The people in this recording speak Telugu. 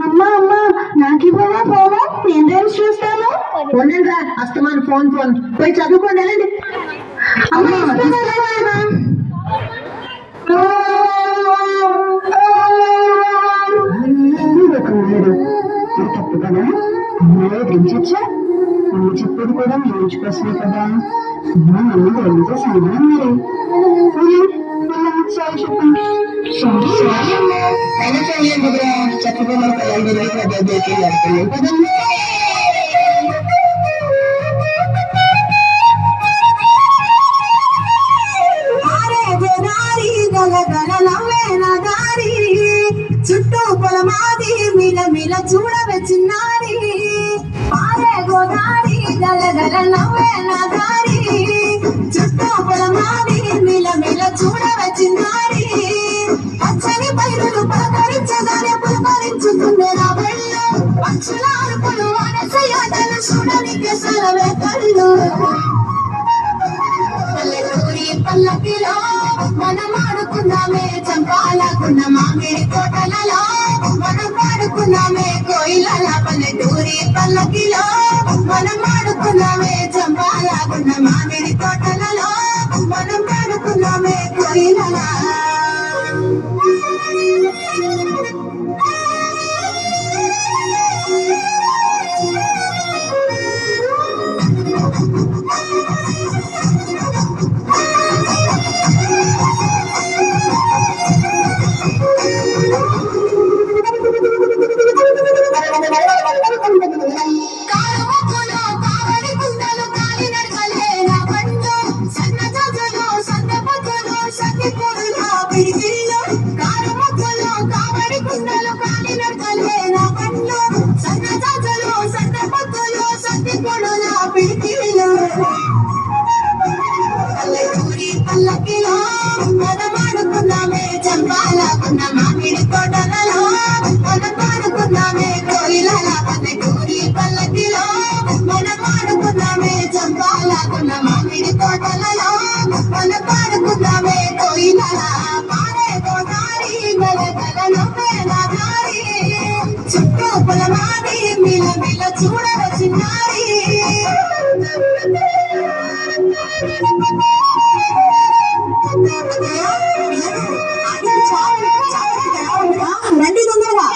అమ్మా అమ్మా నాకు ఇవ్వవా ఫోను? నేను రీల్స్ చూస్తాను. ఉండండి రా, అస్తమాన్ ఫోన్ ఫోన్ పోయి చదువుకోండి వెళ్ళండి. అమ్మా తప్పు కదా, అమ్మాయి దించచ్చా? అమ్మ చెప్పేది కూడా నేర్చుకోవచ్చునే కదా. అమ్మ ఏం చేశాను మరి చెప్పండి. అయినా చెయ్యండి చక్కగా మన పిల్లలు అదే కదండి. చుట్టూ పొలమాది మిల మిల చూడవే చిన్నారి, పారే గోదారి గల గల నవ్వే నా దారి. చుట్టూ పొలమాది మిల మిల చూడవే చిన్నారి, పచ్చని పైరులు పలకరించగానే పులకరించుతుండే నా వెళ్ళు. పక్షుల అరుపులు అనసయాటలు చూడనికే సరవే కళ్ళు. పల్లెటూరి పల్లకిలో మనం ఆడుకున్నామే చంపాలకున్న మామిడి తోటలలో, మనం ఆడుకున్నామే కోయిలల. పల్లెటూరి పల్లకిలో మనం ఆడుకున్నామే చంపాలకున్న మామిడి తోటలలో, మనం ఆడుకున్నామే కోయిలల. పల్లకిలో మనం ఆడుకున్నామే చంపాలకున్న మామిడి తోటలలో, మనం ఆడుకున్నామే కోయిలల. పల్లెటూరి పల్లకిలో మనం ఆడుకున్నామే చంపాలకున్న మామిడి తోటలలో, మనం ఆడుకున్నామే కోయిలల. పారే గోదారి గల గల నవ్వే నా దారి, చుట్టూ పొలమాది మిల మిల చూడవ చిన్నారి. రండి తొందరగా.